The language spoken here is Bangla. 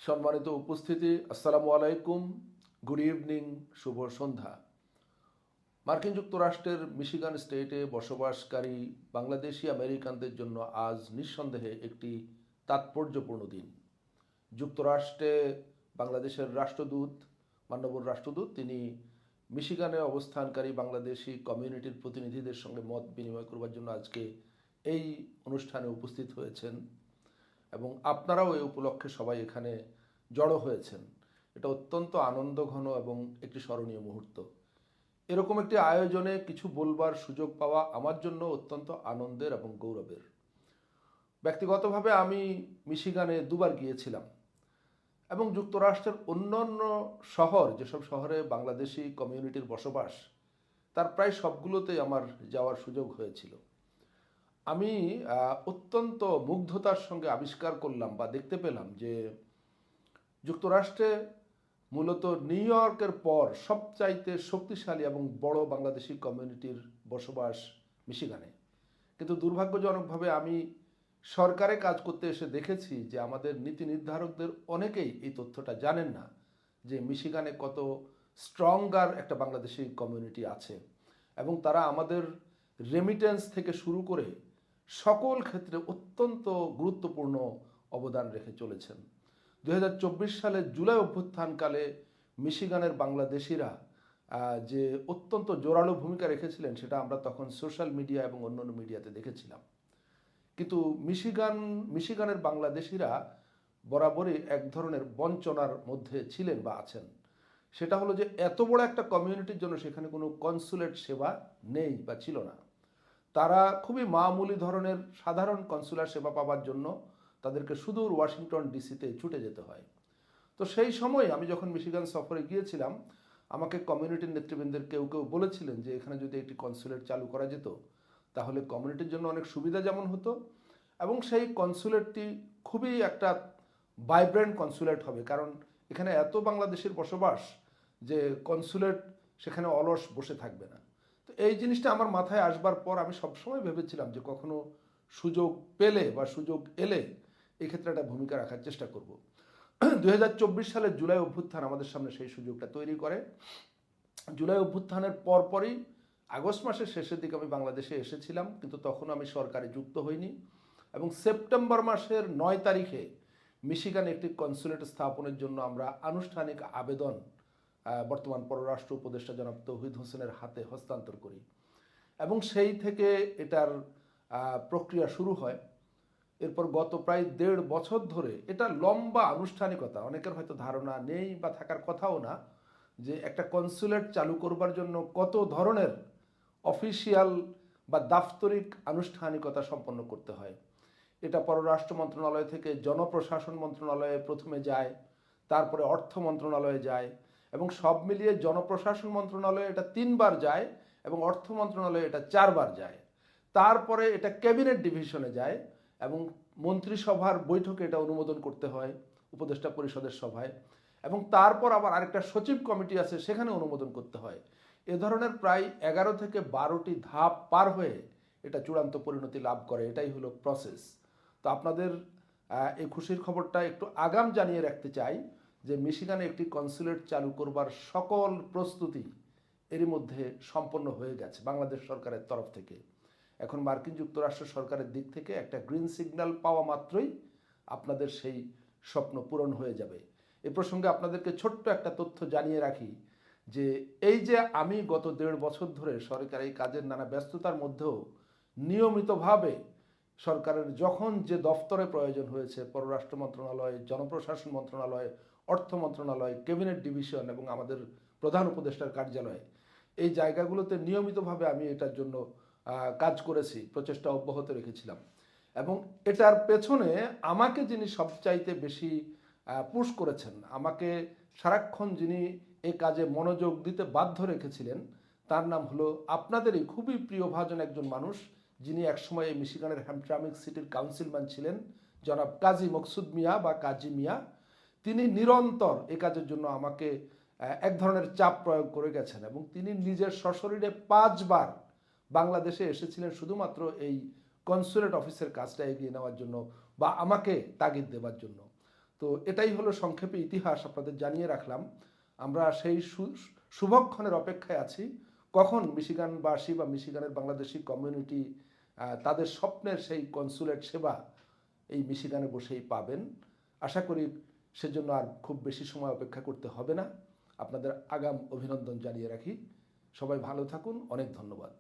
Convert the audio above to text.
সম্মানিত উপস্থিতি, আসসালামু আলাইকুম, গুড ইভিনিং, শুভ সন্ধ্যা। মার্কিন যুক্তরাষ্ট্রের মিশিগান স্টেটে বসবাসকারী বাংলাদেশি আমেরিকানদের জন্য আজ নিঃসন্দেহে একটি তাৎপর্যপূর্ণ দিন। যুক্তরাষ্ট্রে বাংলাদেশের রাষ্ট্রদূত, মাননীয় রাষ্ট্রদূত, তিনি মিশিগানে অবস্থানকারী বাংলাদেশি কমিউনিটির প্রতিনিধিদের সঙ্গে মত বিনিময় করবার জন্য আজকে এই অনুষ্ঠানে উপস্থিত হয়েছেন এবং আপনারাও এই উপলক্ষে সবাই এখানে জড়ো হয়েছেন। এটা অত্যন্ত আনন্দঘন এবং একটি স্মরণীয় মুহূর্ত। এরকম একটি আয়োজনে কিছু বলবার সুযোগ পাওয়া আমার জন্য অত্যন্ত আনন্দের এবং গৌরবের। ব্যক্তিগতভাবে আমি মিশিগানে দুবার গিয়েছিলাম এবং যুক্তরাষ্ট্রের অন্যান্য শহর, যেসব শহরে বাংলাদেশি কমিউনিটির বসবাস, তার প্রায় সবগুলোতেই আমার যাওয়ার সুযোগ হয়েছিল। আমি অত্যন্ত মুগ্ধতার সঙ্গে আবিষ্কার করলাম বা দেখতে পেলাম যে যুক্তরাষ্ট্রে মূলত নিউ ইয়র্কের পর সবচাইতে শক্তিশালী এবং বড় বাংলাদেশি কমিউনিটির বসবাস মিশিগানে। কিন্তু দুর্ভাগ্যজনকভাবে আমি সরকারে কাজ করতে এসে দেখেছি যে আমাদের নীতি নির্ধারকদের অনেকেই এই তথ্যটা জানেন না যে মিশিগানে কত স্ট্রঙ্গার একটা বাংলাদেশি কমিউনিটি আছে এবং তারা আমাদের রেমিটেন্স থেকে শুরু করে সকল ক্ষেত্রে অত্যন্ত গুরুত্বপূর্ণ অবদান রেখে চলেছেন। 2024 সালের জুলাই অভ্যুত্থানকালে মিশিগানের বাংলাদেশিরা যে অত্যন্ত জোরালো ভূমিকা রেখেছিলেন সেটা আমরা তখন সোশ্যাল মিডিয়া এবং অন্যান্য মিডিয়াতে দেখেছিলাম। কিন্তু মিশিগানের বাংলাদেশিরা বরাবরই এক ধরনের বঞ্চনার মধ্যে ছিলেন বা আছেন। সেটা হলো যে এত বড় একটা কমিউনিটির জন্য সেখানে কোনো কনসুলেট সেবা নেই বা ছিল না। তারা খুবই মামুলি ধরনের সাধারণ কনসুলার সেবা পাওয়ার জন্য তাদেরকে সুদূর ওয়াশিংটন ডিসিতে ছুটে যেতে হয়। তো সেই সময় আমি যখন মিশিগান সফরে গিয়েছিলাম, আমাকে কমিউনিটির নেতৃবৃন্দের কেউ কেউ বলেছিলেন যে এখানে যদি একটি কনসুলেট চালু করা যেত তাহলে কমিউনিটির জন্য অনেক সুবিধা যেমন হতো এবং সেই কনসুলেটটি খুবই একটা ভাইব্রেন্ট কনসুলেট হবে, কারণ এখানে এত বাংলাদেশের বসবাস যে কনসুলেট সেখানে অলস বসে থাকবে না। তো এই জিনিসটা আমার মাথায় আসবার পর আমি সবসময় ভেবেছিলাম যে কখনো সুযোগ পেলে বা সুযোগ এলে এক্ষেত্রে একটা ভূমিকা রাখার চেষ্টা করব। 2024 সালের জুলাই অভ্যুত্থান আমাদের সামনে সেই সুযোগটা তৈরি করে। জুলাই অভ্যুত্থানের পরপরই আগস্ট মাসের শেষের দিকে আমি বাংলাদেশে এসেছিলাম, কিন্তু তখন আমি সরকারে যুক্ত হইনি এবং সেপ্টেম্বর মাসের 9 তারিখে মিশিগানে একটি কনসুলেট স্থাপনের জন্য আমরা আনুষ্ঠানিক আবেদন বর্তমান পররাষ্ট্র উপদেষ্টা জনাব তৌহিদ হোসেনের হাতে হস্তান্তর করি এবং সেই থেকে এটার প্রক্রিয়া শুরু হয়। এরপর গত প্রায় 1.5 বছর ধরে এটা লম্বা আনুষ্ঠানিকতা, অনেকের হয়তো ধারণা নেই বা থাকার কথাও না যে একটা কনসুলেট চালু করবার জন্য কত ধরনের অফিসিয়াল বা দাপ্তরিক আনুষ্ঠানিকতা সম্পন্ন করতে হয়। এটা পররাষ্ট্র মন্ত্রণালয় থেকে জনপ্রশাসন মন্ত্রণালয়ে প্রথমে যায়, তারপরে অর্থ মন্ত্রণালয়ে যায় এবং সব মিলিয়ে জনপ্রশাসন মন্ত্রণালয়ে এটা 3বার যায় এবং অর্থ মন্ত্রণালয়ে এটা 4বার যায়। তারপরে এটা ক্যাবিনেট ডিভিশনে যায় এবং মন্ত্রিসভার বৈঠকে এটা অনুমোদন করতে হয় উপদেষ্টা পরিষদের সভায় এবং তারপর আবার আরেকটা সচিব কমিটি আছে, সেখানে অনুমোদন করতে হয়। এ ধরনের প্রায় 11 থেকে 12টি ধাপ পার হয়ে এটা চূড়ান্ত পরিণতি লাভ করে। এটাই হলো প্রসেস। তো আপনাদের এই খুশির খবরটা একটু আগাম জানিয়ে রাখতে চাই যে মিশিগানে একটি কনসুলেট চালু করবার সকল প্রস্তুতি এরই মধ্যে সম্পন্ন হয়ে গেছে বাংলাদেশ সরকারের তরফ থেকে। এখন মার্কিন যুক্তরাষ্ট্র সরকারের দিক থেকে একটা গ্রিন সিগন্যাল পাওয়া মাত্রই আপনাদের সেই স্বপ্ন পূরণ হয়ে যাবে। এ প্রসঙ্গে আপনাদেরকে ছোট্ট একটা তথ্য জানিয়ে রাখি যে এই যে আমি গত 1.5 বছর ধরে সরকারি কাজের নানা ব্যস্ততার মধ্যেও নিয়মিতভাবে সরকারের যখন যে দফতরে প্রয়োজন হয়েছে, পররাষ্ট্র মন্ত্রণালয়, জনপ্রশাসন মন্ত্রণালয়, অর্থ মন্ত্রণালয়, ক্যাবিনেট ডিভিশন এবং আমাদের প্রধান উপদেষ্টার কার্যালয়, এই জায়গাগুলোতে নিয়মিতভাবে আমি এটার জন্য কাজ করেছি, প্রচেষ্টা অব্যাহত রেখেছিলাম এবং এটার পেছনে আমাকে যিনি সবচাইতে বেশি পুশ করেছেন, আমাকে সারাক্ষণ যিনি এই কাজে মনোযোগ দিতে বাধ্য রেখেছিলেন, তার নাম হলো আপনাদেরই খুবই প্রিয়ভাজন একজন মানুষ, যিনি একসময় এই মিশিগানের হ্যামট্রামিক সিটির কাউন্সিলম্যান ছিলেন, জনাব কাজী মকসুদ মিয়া বা কাজী মিয়া। তিনি নিরন্তর এ কাজের জন্য আমাকে এক ধরনের চাপ প্রয়োগ করে গেছেন এবং তিনি নিজের সশরীরে 5বার বাংলাদেশে এসেছিলেন শুধুমাত্র এই কনসুলেট অফিসের কাজটা এগিয়ে নেওয়ার জন্য বা আমাকে তাগিদ দেওয়ার জন্য। তো তো এটাই হলো সংক্ষেপে ইতিহাস, আপনাদের জানিয়ে রাখলাম। আমরা সেই শুভক্ষণের অপেক্ষায় আছি, কখন মিশিগানবাসী বা মিশিগানের বাংলাদেশি কমিউনিটি তাদের স্বপ্নের সেই কনসুলেট সেবা এই মিশিগানে বসেই পাবেন। আশা করি সেজন্য আর খুব বেশি সময় অপেক্ষা করতে হবে না। আপনাদের আগাম অভিনন্দন জানিয়ে রাখি। সবাই ভালো থাকুন, অনেক ধন্যবাদ।